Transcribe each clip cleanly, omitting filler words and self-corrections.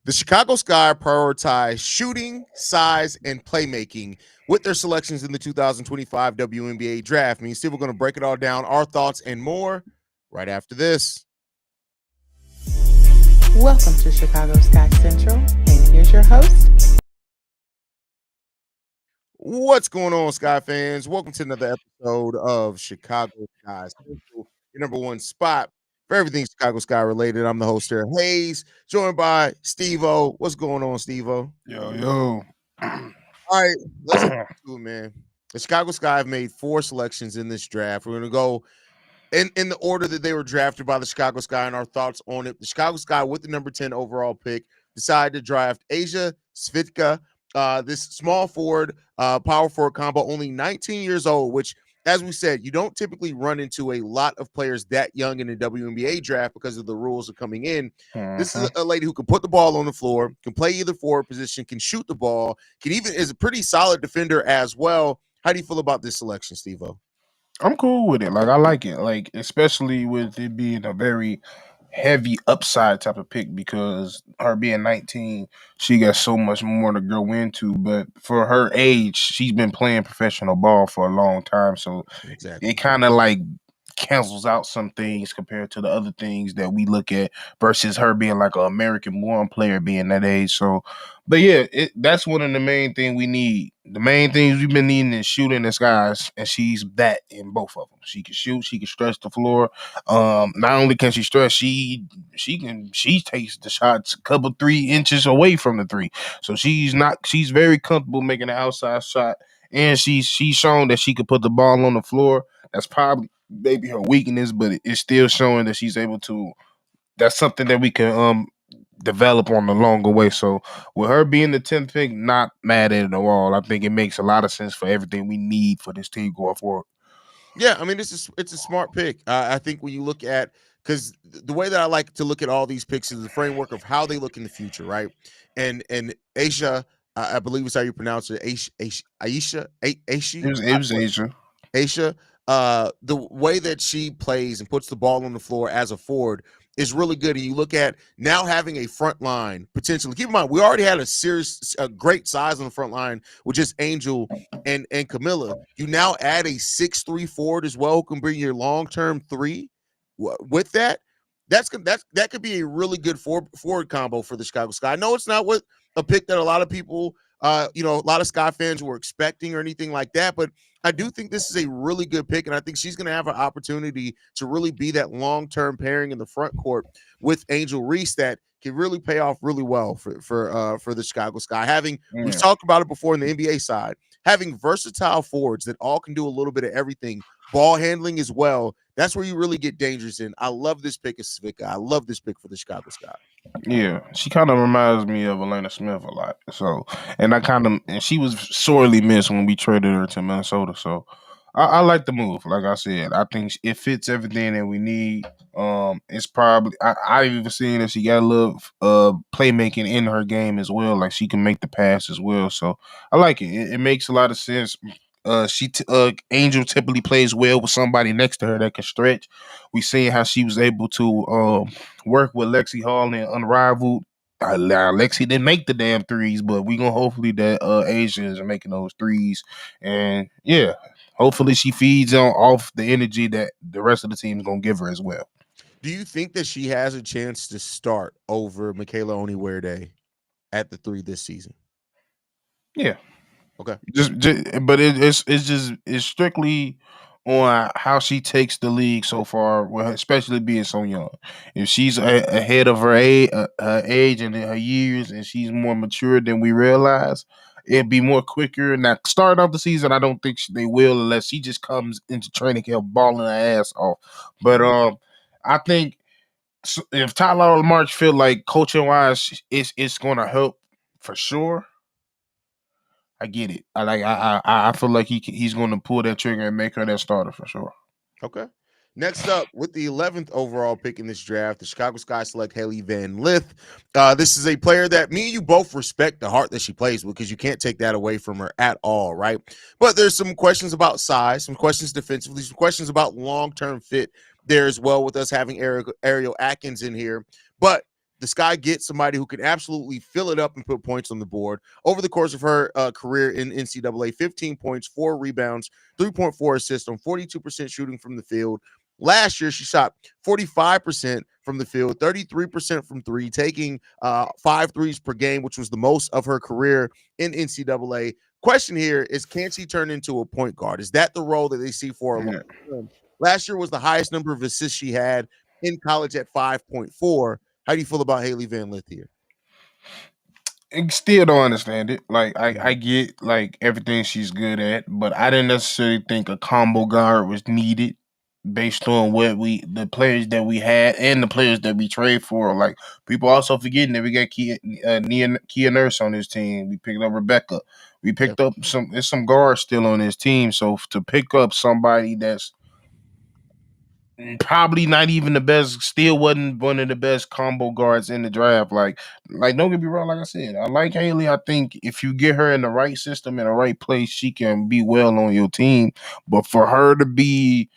The Chicago Sky prioritized shooting, size, and playmaking with their selections in the 2025 WNBA Draft. Me and Steve are going to break it all down, our thoughts and more, right after this. Welcome to Chicago Sky Central, and here's your host. What's going on, Sky fans? Welcome to another episode of Chicago Sky Central, your number one spot for everything Chicago Sky related. I'm the host here, Haize, joined by Stevo. What's going on, Stevo? Yo. All right, let's get to it, man. The Chicago Sky have made 4 selections in this draft. We're going to go in the order that they were drafted by the Chicago Sky and our thoughts on it. The Chicago Sky, with the number 10 overall pick, decided to draft Ajsa Sivka, this small forward, power forward combo, only 19 years old, which, as we said, you don't typically run into a lot of players that young in the WNBA draft because of the rules of coming in. This is a lady who can put the ball on the floor, can play either forward position, can shoot the ball, is a pretty solid defender as well. How do you feel about this selection, Steve-O? I'm cool with it. Like, I like it. Like, especially with it being a very heavy upside type of pick, because her being 19, she got so much more to go into. But for her age, she's been playing professional ball for a long time. So Exactly. it kind of like cancels out some things compared to the other things that we look at versus her being like an American born player being that age. So, but yeah, that's one of the main things we need. The main things we've been needing is shooting the skies, and she's that in both of them. She can shoot, she can stretch the floor. Not only can she stretch, she takes the shots a couple 3 inches away from the three. So she's very comfortable making an outside shot, and she's shown that she could put the ball on the floor. That's probably maybe her weakness, but it's still showing that she's able to. That's something that we can develop on the longer way. So with her being the 10th pick, not mad at it at all. I think it makes a lot of sense for everything we need for this team going forward. Yeah, I mean, it's a smart pick. I think when you look at, because the way that I like to look at all these picks is the framework of how they look in the future, right? And Aicha, I believe is how you pronounce it, Aicha. It was Asia. Aicha, the way that she plays and puts the ball on the floor as a forward is really good. And you look at now having a front line potentially. Keep in mind, we already had a great size on the front line with just Angel and Camilla. You now add a 6'3" forward as well, who can bring your long-term 3 with that. That could be a really good forward combo for the Chicago Sky. I know it's not what a pick that a lot of people, a lot of Sky fans were expecting or anything like that, but I do think this is a really good pick, and I think she's going to have an opportunity to really be that long-term pairing in the front court with Angel Reese that can really pay off really well for the Chicago Sky. We've talked about it before in the NBA side, having versatile forwards that all can do a little bit of everything, ball handling as well. That's where you really get dangerous in. I love this pick of Svitka. I love this pick for the Chicago Sky. Yeah, she kind of reminds me of Elena Smith a lot. So, and she was sorely missed when we traded her to Minnesota. So, I like the move. Like I said, I think it fits everything that we need. It's probably I've even seen that she got a little playmaking in her game as well. Like she can make the pass as well. So I like it. It makes a lot of sense. Angel typically plays well with somebody next to her that can stretch. We seen how she was able to work with Lexi Hall and Unrivaled. Lexi didn't make the damn threes, but we gonna hopefully that Asia is making those threes, and yeah, hopefully she feeds off the energy that the rest of the team is gonna give her as well. Do you think that she has a chance to start over Michaela Onyewerde at the 3 this season? Yeah. Okay. But it's strictly on how she takes the league so far, especially being so young. If she's ahead of her age and her years, and she's more mature than we realize, it'd be more quicker. Now, starting off the season, I don't think they will unless she just comes into training camp balling her ass off. But I think if Tyler March feel like coaching wise, it's going to help for sure. I get it. I feel like he's going to pull that trigger and make her that starter for sure. Okay. Next up, with the 11th overall pick in this draft, the Chicago Sky select Haily Van Lilth. This is a player that me and you both respect the heart that she plays with, because you can't take that away from her at all, right? But there's some questions about size, some questions defensively, some questions about long-term fit there as well, with us having Ariel Atkins in here. But the Sky gets somebody who can absolutely fill it up and put points on the board. Over the course of her career in NCAA, 15 points, 4 rebounds, 3.4 assists on 42% shooting from the field. Last year, she shot 45% from the field, 33% from three, taking 5 threes per game, which was the most of her career in NCAA. Question here is, can she turn into a point guard? Is that the role that they see for her? Last year was the highest number of assists she had in college at 5.4. How do you feel about Haily Van Lilth here? I still don't understand it. Like I get like everything she's good at, but I didn't necessarily think a combo guard was needed based on what the players that we had and the players that we trade for. Like people also forgetting that we got Kia Nurse on this team. We picked up Rebecca. We picked up some guards still on this team. So to pick up somebody that's probably not even the best, still wasn't one of the best combo guards in the draft. Like don't get me wrong, like I said, I like Hailey. I think if you get her in the right system, in the right place, she can be well on your team. But for her to be,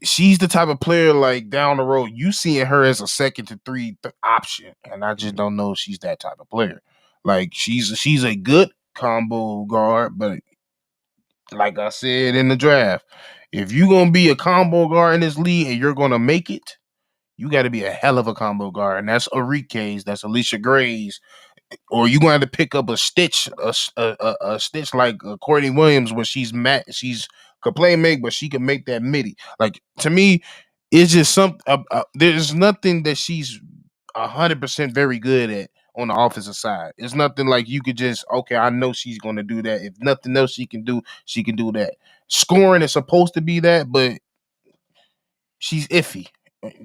she's the type of player like down the road, you seeing her as a second to three option. And I just don't know if she's that type of player. Like she's a good combo guard, but like I said in the draft, if you're gonna be a combo guard in this league and you're gonna make it, you got to be a hell of a combo guard, and that's Enrique's, that's Alicia Gray's, or you gonna have to pick up a stitch, a stitch like Courtney Williams, when she's could play make, but she can make that midi. Like to me, it's just there's nothing that she's 100% very good at on the offensive side. It's nothing like you could just, okay, I know she's going to do that. If nothing else she can do that. Scoring is supposed to be that, but she's iffy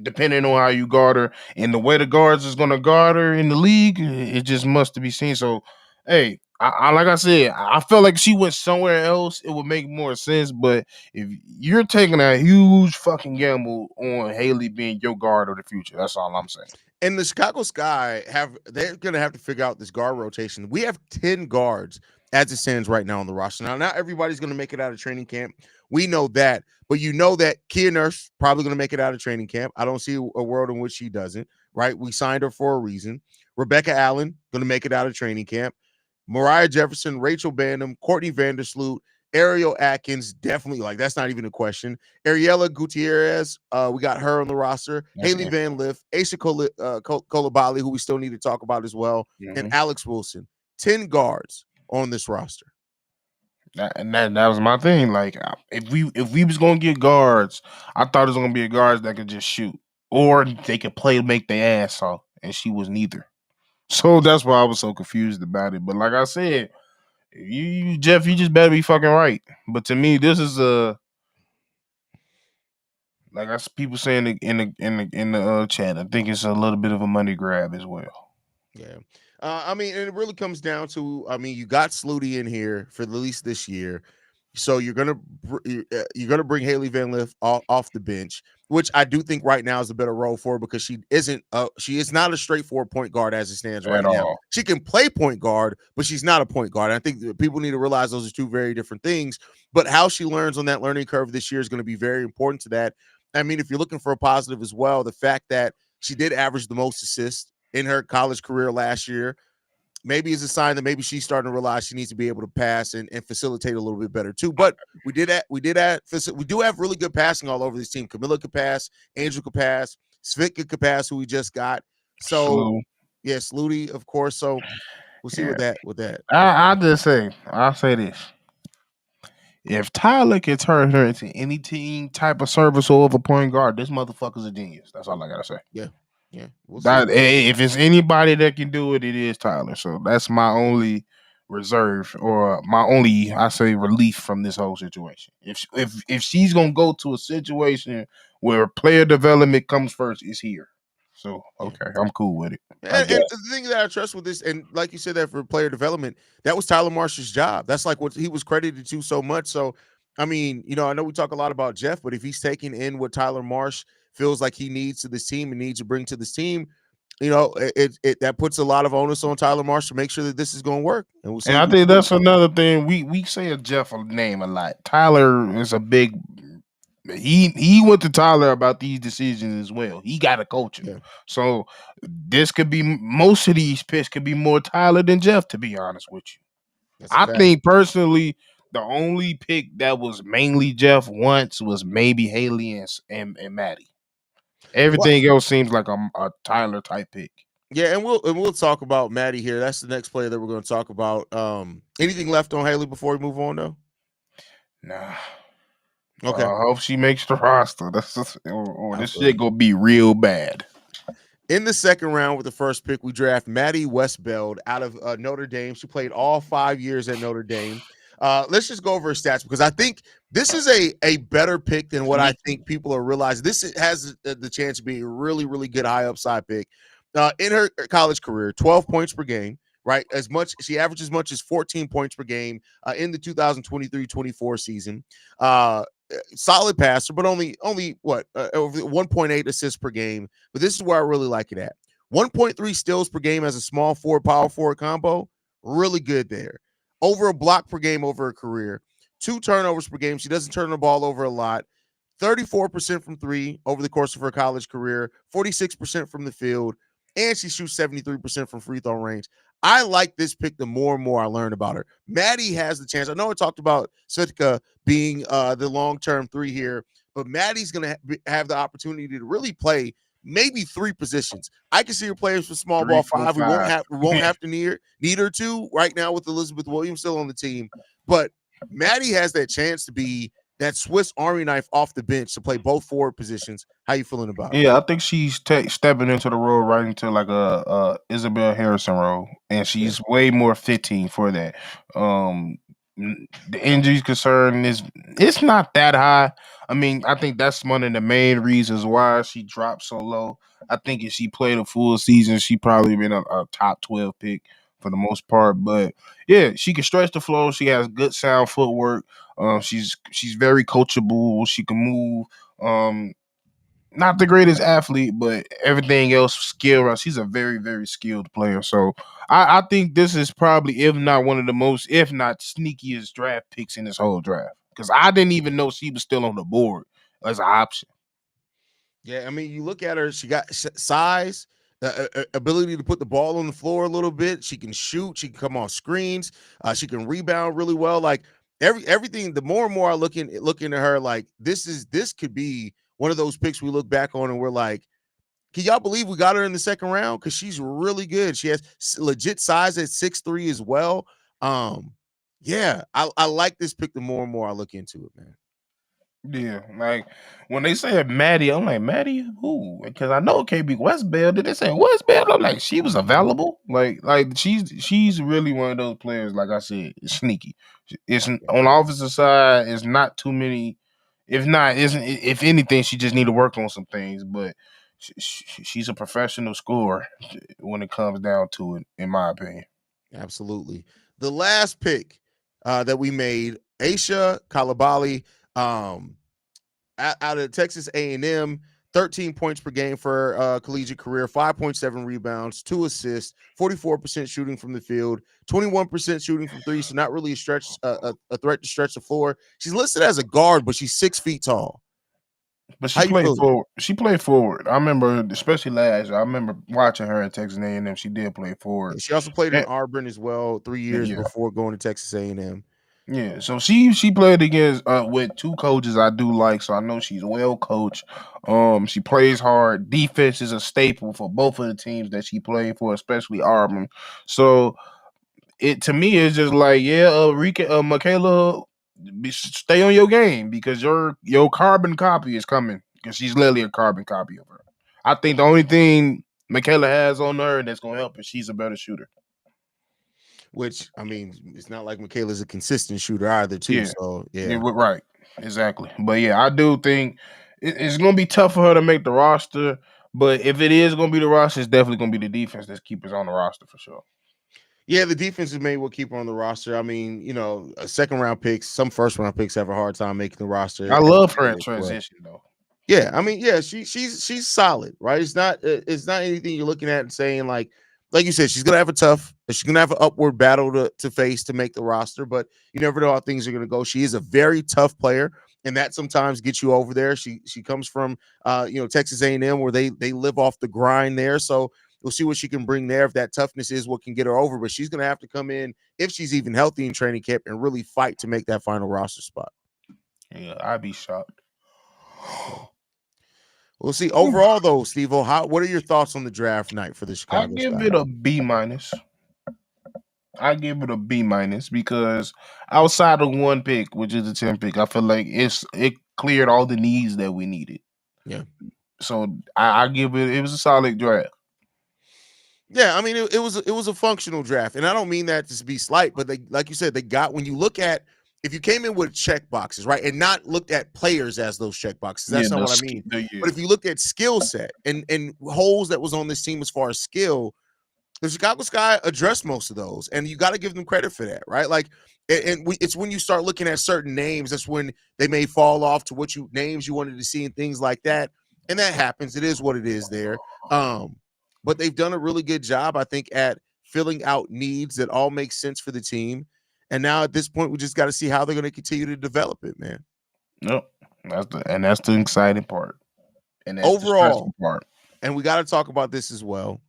depending on how you guard her, and the way the guards is going to guard her in the league. It just must to be seen. So, hey, I like I said, I felt like she went somewhere else, it would make more sense. But if you're taking a huge fucking gamble on Hailey being your guard of the future, that's all I'm saying. And the Chicago Sky they're going to have to figure out this guard rotation. We have 10 guards as it stands right now on the roster. Now, not everybody's going to make it out of training camp. We know that, but you know that Kia Nurse probably going to make it out of training camp. I don't see a world in which she doesn't, right? We signed her for a reason. Rebecca Allen going to make it out of training camp. Mariah Jefferson, Rachel Bandham, Courtney Vandersloot, Ariel Atkins, definitely, like, that's not even a question. Ariella Gutierrez, we got her on the roster. Hailey Van Lilth, Aicha Coulibaly, who we still need to talk about as well, and Alex Wilson. 10 guards on this roster. That was my thing. Like, if we was gonna get guards, I thought it was gonna be a guards that could just shoot, or they could play, make their ass off, and she was neither. So that's why I was so confused about it. But like I said, you Jeff, you just better be fucking right. But to me, this is like I people saying in the chat, I think it's a little bit of a money grab as well. Yeah. I mean, and it really comes down to, I mean, you got Sluty in here for at least this year. So you're gonna bring Hailey Van Lilth off the bench, which I do think right now is a better role for her, because she is not a straightforward point guard as it stands right now. She can play point guard, but she's not a point guard. I think that people need to realize those are two very different things. But how she learns on that learning curve this year is going to be very important to that. I mean, if you're looking for a positive as well, the fact that she did average the most assists in her college career last year, maybe is a sign that maybe she's starting to realize she needs to be able to pass and facilitate a little bit better too. But we do have really good passing all over this team. Camilla could pass, Angel could pass, Svitka could pass, who we just got. So yes, Sluty, of course. So we'll see with that. I'll say this. If Tyler can turn her into any team type of service or of a point guard, this motherfucker's a genius. That's all I gotta say. Yeah. We'll if it's anybody that can do it, it is Tyler. So that's my only reserve, or my only, I say, relief from this whole situation. If she's gonna go to a situation where player development comes first, it's here. So okay, I'm cool with it. And the thing that I trust with this, and like you said, that for player development, that was Tyler Marsh's job. That's like what he was credited to so much. So I mean, I know we talk a lot about Jeff, but if he's taking in what Tyler Marsh feels like he needs to this team and needs to bring to this team, that puts a lot of onus on Tyler Marsh to make sure that this is going to work. And we'll see. And I think that's another thing. We say a Jeff name a lot. Tyler is a big He went to Tyler about these decisions as well. He got to coach him. Yeah, So this could be most of these picks could be more Tyler than Jeff, to be honest with you. that's a I fact. think personally, the only pick that was mainly Jeff once was maybe Hailey and Maddie. Well, Everything else seems like a Tyler type pick. yeah, and we'll talk about Maddie here. That's the next player that we're going to talk about. Anything left on Hailey before we move on, though? Nah. Okay, I hope she makes the roster. Or this shit absolutely. gonna be real bad. In the second round with the first pick, we draft Maddy Westbeld out of Notre Dame. She played all 5 years at Notre Dame. Let's just go over her stats because I think this is a better pick than what I Sneaky. think people are realizing. This has the chance to be a really, really good high upside pick. In her college career, 12 points per game, right? She averaged as much as 14 points per game in the 2023-24 season. Solid passer, but only what over 1.8 assists per game. But this is where I really like it at 1.3 steals per game as a small forward, power forward combo. Really good there. Over a block per game over her career. 2 turnovers per game. She doesn't turn the ball over a lot. 34% from 3 over the course of her college career. 46% from the field. And she shoots 73% from free throw range. I like this pick the more and more I learn about her. Maddie has the chance. I know I talked about Svitka being the long-term 3 here, but Maddie's going to have the opportunity to really play maybe 3 positions. I can see her playing for small Three, ball four, 5. We won't five. have to need her to right now with Elizabeth Williams still on the team. But Maddie has that chance to be that Swiss Army knife off the bench to play both forward positions. How you feeling about her? Yeah, I think she's stepping into the role right into like a Isabel Harrison role, and Yeah. she's way more fitting for that. The injuries concern is it's not that high. I mean, I think that's one of the main reasons why she dropped so low. I think if she played a full season, she probably been a top 12 pick for the most part. But yeah, she can stretch the floor. She has good sound footwork. She's very coachable. She can move. Not the greatest athlete, but everything else skill. Right? She's a very, very skilled player. So I think this is probably, if not one of the most, if not sneakiest draft picks in this whole draft. Because I didn't even know she was still on the board as an option. Yeah, I mean, you look at her; she got size, ability to put the ball on the floor a little bit. She can shoot. She can come off screens. She can rebound really well. Like everything. The more and more I look into her, like this could be one of those picks we look back on and we're like, can y'all believe we got her in the second round? Because she's really good. She has legit size at 6'3" as well. Yeah, I like this pick. The more and more I look into it, man. Yeah, like when they said Maddie, I'm like, Maddie, who? Because I know KB Westbeld. Did they say Westbeld? I'm like, she was available. Like she's really one of those players. Like I said, sneaky. It's on the offensive side. It's not too many. If not, isn't if anything, she just need to work on some things. But she's a professional scorer when it comes down to it, in my opinion. Absolutely. The last pick that we made, Aicha Coulibaly, out of Texas A&M, 13 points per game for collegiate career, 5.7 rebounds, 2 assists, 44% shooting from the field, 21% shooting from 3. So not really a threat to stretch the floor. She's listed as a guard, but she's 6 feet tall. But How she you played feeling? forward. She played forward. I remember, especially last year. I remember watching her at Texas A&M. She did play forward. Yeah, she also played in And, Auburn as well, 3 years yeah, before going to Texas A&M. yeah. So she played against with 2 coaches I do like. So I know she's well coached. She plays hard. Defense is a staple for both of the teams that she played for, especially Auburn. So it to me is just like, yeah, Michaela, stay on your game because your carbon copy is coming because she's literally a carbon copy of her. I think the only thing Michaela has on her that's gonna help is she's a better shooter. Which, I mean, it's not like Michaela's a consistent shooter either, too. Yeah, So, yeah, yeah. right, exactly. But yeah, I do think it's gonna be tough for her to make the roster. But if it is gonna be the roster, it's definitely gonna be the defense that's keeping us on the roster for sure. Yeah, the defense is maybe what keep her on the roster. I mean, second round picks, some first round picks have a hard time making the roster I as love her in as well. transition though. Yeah, I mean, yeah, she's solid, right? It's not anything you're looking at and saying like you said, she's gonna have an upward battle to face to make the roster, but you never know how things are gonna go. She is a very tough player. and that sometimes gets you over there. She comes from Texas A&M, where they live off the grind there. So we'll see what she can bring there. If that toughness is what can get her over, but she's going to have to come in, if she's even healthy in training camp, and really fight to make that final roster spot. Yeah, I'd be shocked. We'll see. Overall, though, Stevo, what are your thoughts on the draft night for the I Chicago give Sky? it a B minus. I give it a B minus because outside of one pick, which is the 10th pick, I feel like it cleared all the needs that we needed. Yeah. So I give it was a solid draft. Yeah, I mean it was a functional draft, and I don't mean that to be slight, but they, like you said, they got, when you look at, if you came in with check boxes, right, and not looked at players as those check boxes, that's not what I mean. But if you looked at skill set and holes that was on this team as far as skill, the Chicago Sky addressed most of those, and you got to give them credit for that, right? Like, it's when you start looking at certain names, that's when they may fall off to what names you wanted to see and things like that, and that happens. It is what it is there. But they've done a really good job, I think, at filling out needs that all make sense for the team. And now at this point, we just got to see how they're going to continue to develop it, man. No, that's the exciting part, and that's overall the stressful part. And we got to talk about this as well.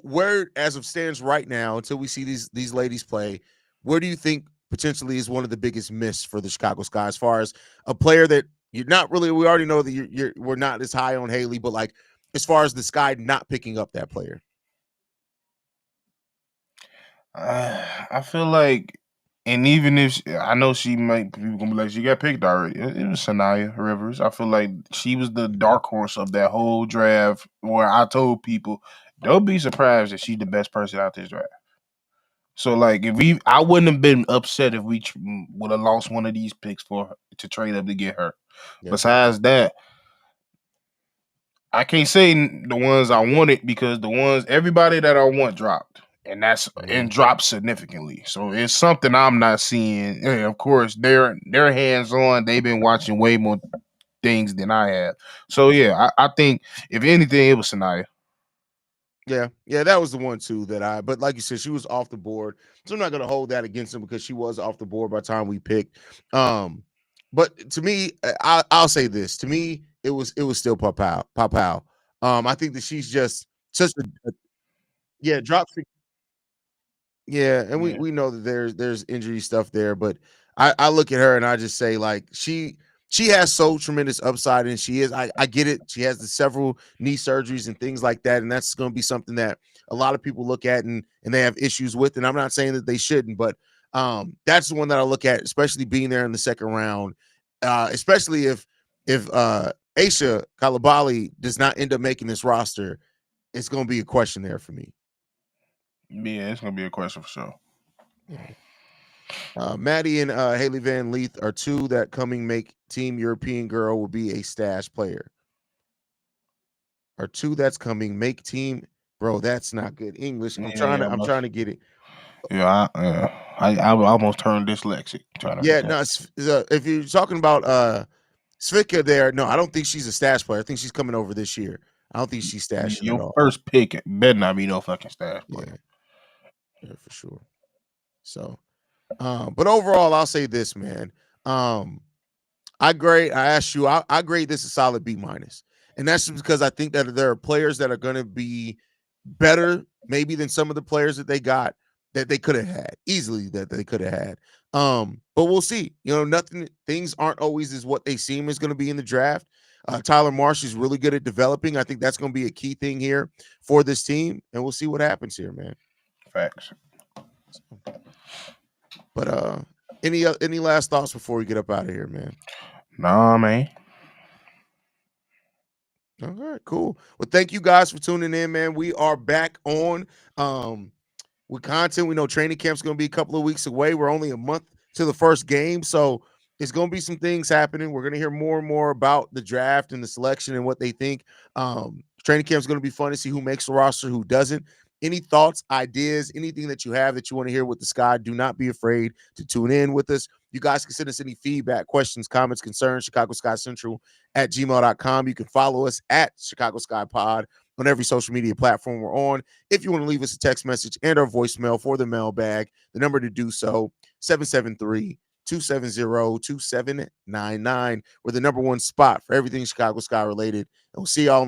Where as of stands right now, until we see these ladies play, where do you think potentially is one of the biggest misses for the Chicago Sky, as far as a player that you're not really, we already know that we're not as high on Hailey, but like as far as the Sky not picking up that player? I feel like, and even if I know people gonna be like, she got picked already. It was Sanaya Rivers. I feel like she was the dark horse of that whole draft, where I told people, don't be surprised that she's the best person out this draft. So like, I wouldn't have been upset if we would have lost one of these picks to trade up to get her. Yeah. Besides that, I can't say the ones I wanted, because everybody that I want dropped. And and dropped significantly. So it's something I'm not seeing. And of course, they're hands on. They've been watching way more things than I have. So yeah, I think if anything, it was Sanaya. Yeah, that was the one too but like you said, she was off the board. So I'm not gonna hold that against him, because she was off the board by the time we picked. But to me, I'll say this. To me, it was still Papao. I think that she's just such a drop. Yeah, and we know that there's injury stuff there, but I look at her and I just say, like, she has so tremendous upside, and I get it. She has the several knee surgeries and things like that, and that's going to be something that a lot of people look at and they have issues with. And I'm not saying that they shouldn't, but that's the one that I look at, especially being there in the second round, especially if Aicha Coulibaly does not end up making this roster, it's going to be a question there for me. Yeah, it's gonna be a question for sure. Maddie and Haily Van Lilth are two that coming make team European girl will be a stash player. Are two that's coming make team, bro. That's not good English. I'm trying to get it. Yeah, I almost turned dyslexic. If you're talking about Svitka there, no, I don't think she's a stash player. I think she's coming over this year. I don't think she's stashing. Your first pick better not be no fucking stash player. Yeah, for sure. So, but overall, I'll say this, man. I asked you, I grade this a solid B minus, and that's just because I think that there are players that are going to be better, maybe, than some of the players that they got that they could have had easily. But we'll see. Things aren't always as what they seem is going to be in the draft. Tyler Marsh is really good at developing. I think that's going to be a key thing here for this team, and we'll see what happens here, man. Facts. But any last thoughts before we get up out of here, man? Nah, man. All right, cool. Well, thank you guys for tuning in, man. We are back on with content. We know training camp's going to be a couple of weeks away. We're only a month to the first game, so there's going to be some things happening. We're going to hear more and more about the draft and the selection and what they think. Training camp's going to be fun to see who makes the roster, who doesn't. Any thoughts, ideas, anything that you have that you want to hear with the Sky, do not be afraid to tune in with us. You guys can send us any feedback, questions, comments, concerns, Chicago Sky Central @gmail.com. You can follow us at Chicago Sky Pod on every social media platform we're on. If you want to leave us a text message and our voicemail for the mailbag, the number to do so, 270-2799. We're the #1 spot for everything Chicago Sky related. And we'll see y'all in the